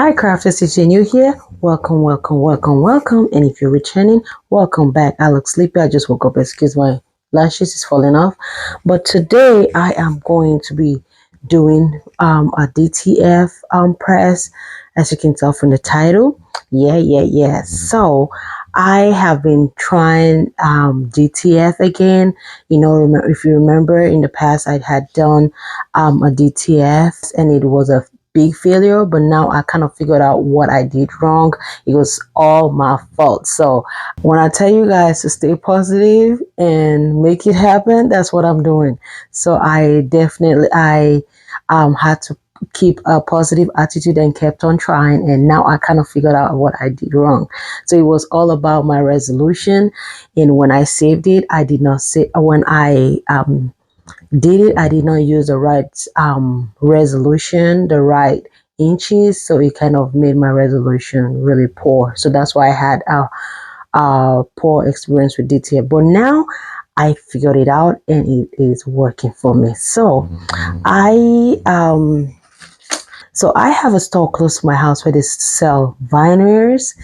Hi crafters, if you're new here, welcome. And if you're returning, welcome back. I look sleepy. I just woke up. Excuse my lashes is falling off. But today I am going to be doing a DTF press, as you can tell from the title. Yeah. So I have been trying DTF again. If you remember in the past, I had done a DTF and it was a big failure, but now I kind of figured out what I did wrong. It was all my fault. So when I tell you guys to stay positive and make it happen, that's what I'm doing. So I had to keep a positive attitude and kept on trying, and now I kind of figured out what I did wrong. So it was all about my resolution, and when I saved it, I did not say when I I did not use the right resolution, the right inches, so it kind of made my resolution really poor. So that's why I had a poor experience with DTF. But now I figured it out and it is working for me. So I have a store close to my house where they sell viners.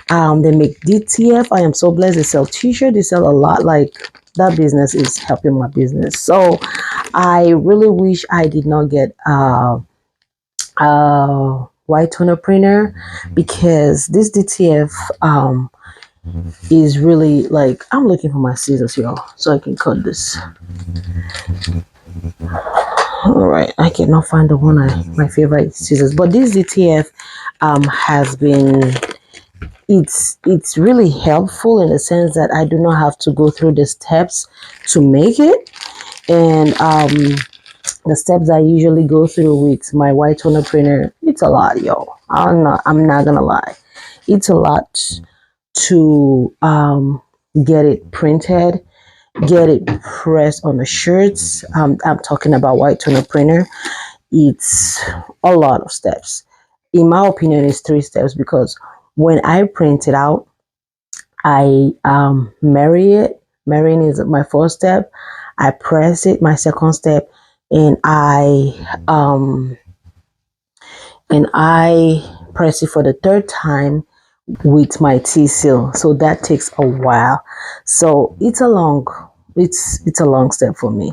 They make DTF. I am so blessed. They sell t-shirts. They sell a lot. Like, that business is helping my business. So I really wish I did not get a white toner printer, because this DTF is really, like, I'm looking for my scissors, y'all, so I can cut this. All right, I cannot find the one my favorite scissors, but this DTF has been, it's really helpful in the sense that I do not have to go through the steps to make it. And the steps I usually go through with my white toner printer, it's a lot, yo. I'm not gonna lie, it's a lot to get it printed, get it pressed on the shirts. I'm talking about white toner printer. It's a lot of steps. In my opinion, it's 3 steps, because when I print it out, I marry it. Marrying is my first step. I press it, my second step, and I press it for the 3rd time with my T-seal. So that takes a while. So it's a long step for me.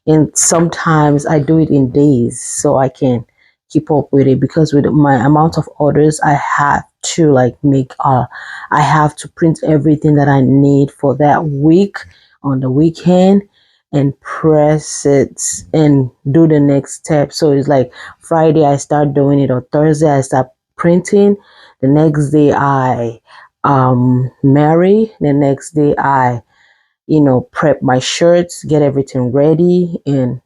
And sometimes I do it in days so I can keep up with it, because with my amount of orders, I have to I have to print everything that I need for that week on the weekend and press it and do the next step. So it's like Friday I start doing it, or Thursday I start printing. The next day I marry. The next day I prep my shirts, get everything ready, and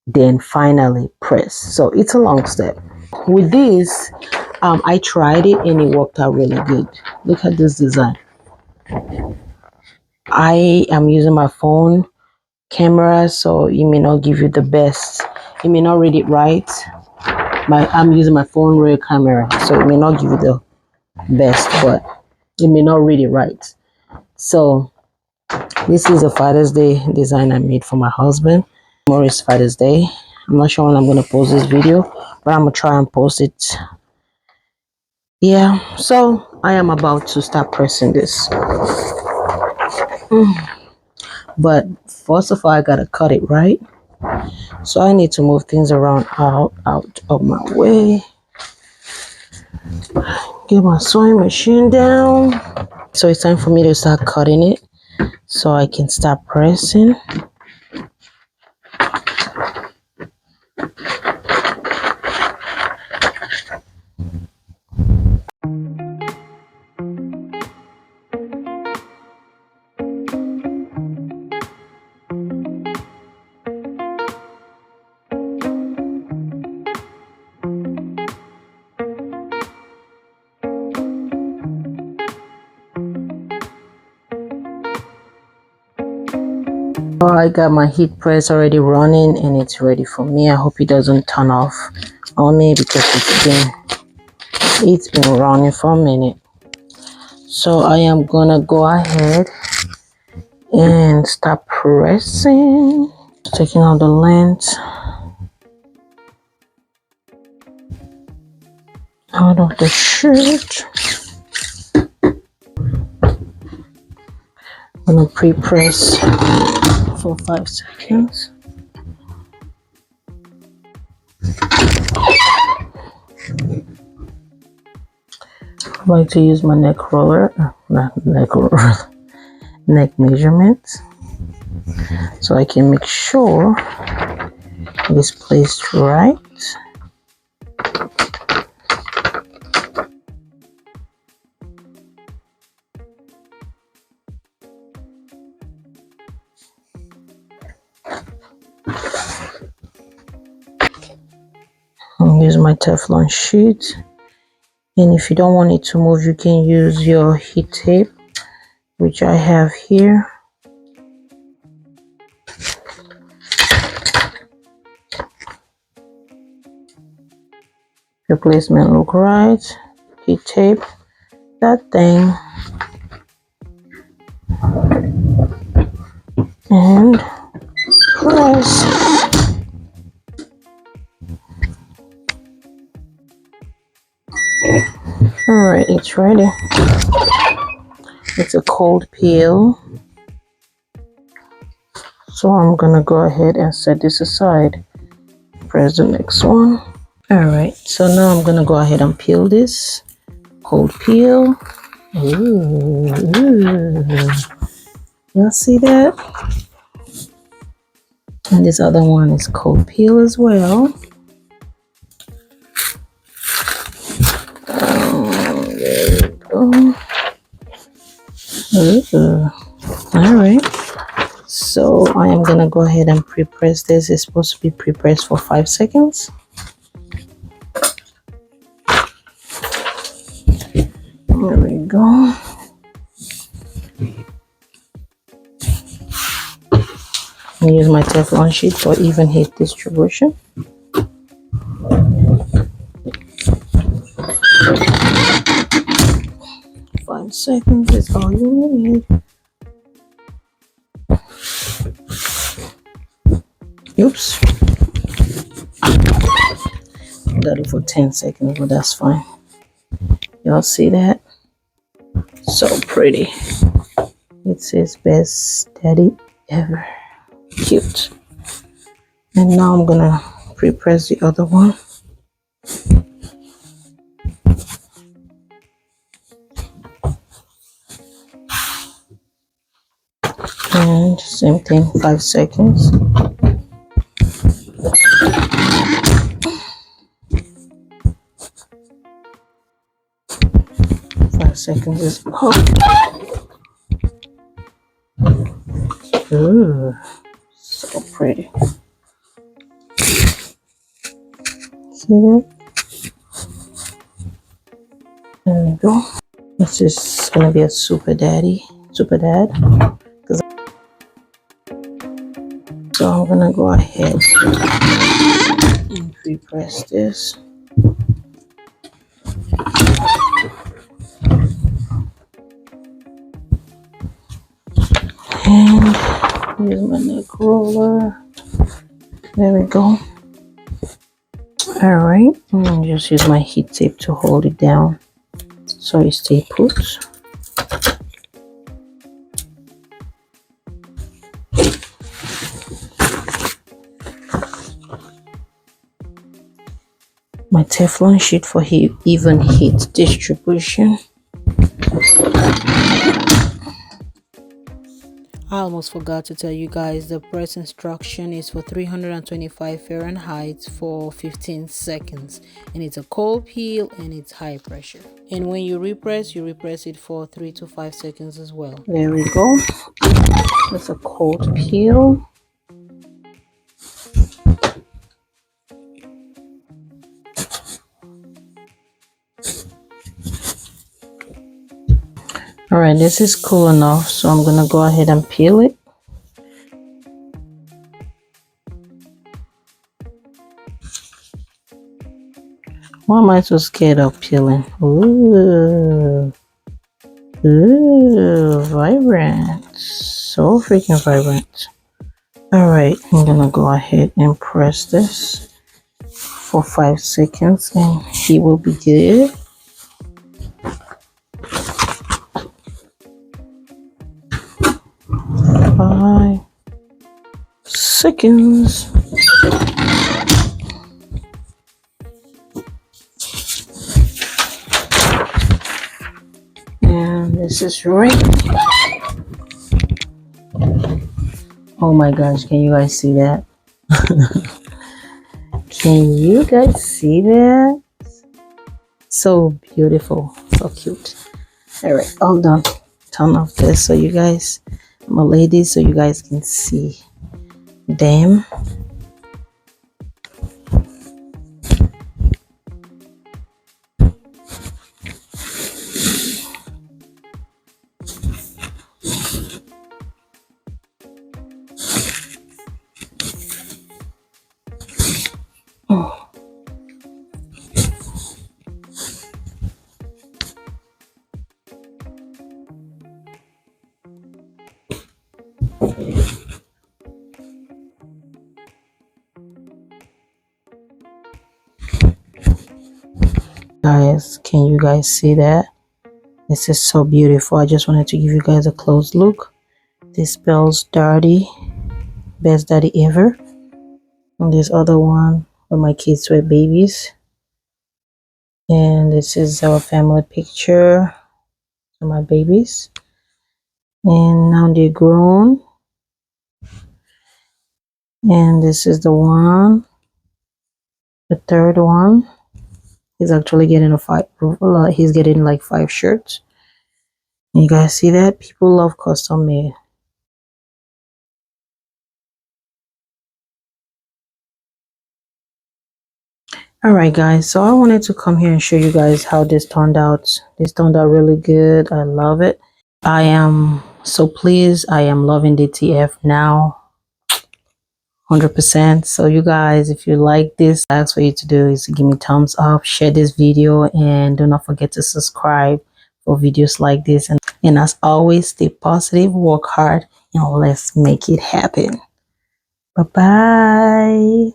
then finally press. So it's a long step. With this, I tried it and it worked out really good. Look at this design. I am using my phone camera, so it may not give you the best. It may not read it right. I'm using my phone real camera, so it may not give you the best, but it may not read it right. So this is a Father's Day design I made for my husband. Tomorrow is Father's Day. I'm not sure when I'm going to post this video, but I'm going to try and post it. Yeah, so I am about to start pressing this. But first of all, I got to cut it right. So I need to move things around out of my way. Get my sewing machine down. So it's time for me to start cutting it so I can start pressing. Oh, I got my heat press already running and it's ready for me. I hope it doesn't turn off on me, because it's been running for a minute. So I am gonna go ahead and start pressing, taking out the length. out of the shirt. I'm gonna pre-press for 5 seconds. I like to use my neck roller, not neck roller, neck measurement, so I can make sure it is placed right. I'll use my Teflon sheet, and if you don't want it to move, you can use your heat tape, which I have here. Your placement look right. Heat tape that thing, and press. Alright, it's ready. It's a cold peel, so I'm gonna go ahead and set this aside. Press the next one. Alright, so now I'm gonna go ahead and peel this. Cold peel. Ooh, y'all see that? And this other one is cold peel as well. There we go. Alright, so I am gonna go ahead and pre-press this. It's supposed to be pre-pressed for 5 seconds. There we go. I use my Teflon sheet for even heat distribution. Five seconds is all you need. Oops. Got it for 10 seconds, but that's fine. Y'all see that? So pretty. It says best daddy ever. Cute. And now I'm gonna pre-press the other one. And same thing, 5 seconds. Seconds is up. Ooh, so pretty. See that? There we go. This is gonna be a super dad. So I'm gonna go ahead and pre-press this. And use my neck roller. There we go. Alright, and just use my heat tape to hold it down so it stays put. My Teflon sheet for even heat distribution. I almost forgot to tell you guys the press instruction is for 325 Fahrenheit for 15 seconds, and it's a cold peel and it's high pressure. And when you repress it for 3 to 5 seconds as well. There we go. It's a cold peel. Alright, this is cool enough, so I'm gonna go ahead and peel it. Why am I so scared of peeling? Ooh, vibrant, so freaking vibrant. Alright, I'm gonna go ahead and press this for 5 seconds and he will be good. Five seconds. And this is right. Oh my gosh, can you guys see that? Can you guys see that? So beautiful, so cute. All right, all done. Turn off this so you guys, my ladies, so you guys can see them. Oh. Guys, can you guys see that? This is so beautiful. I just wanted to give you guys a close look. This spells daddy, best daddy ever. And this other one where my kids were babies. And this is our family picture of my babies. And now they're grown. And this is the one, the third one. He's actually getting he's getting like 5 shirts. You guys see that? People love custom made. Alright guys, so I wanted to come here and show you guys how this turned out. This turned out really good. I love it. I am so pleased. I am loving DTF now. 100%. So you guys, if you like this, I ask for you to do is to give me thumbs up, share this video, and do not forget to subscribe for videos like this. And as always, stay positive, work hard, and let's make it happen. Bye bye.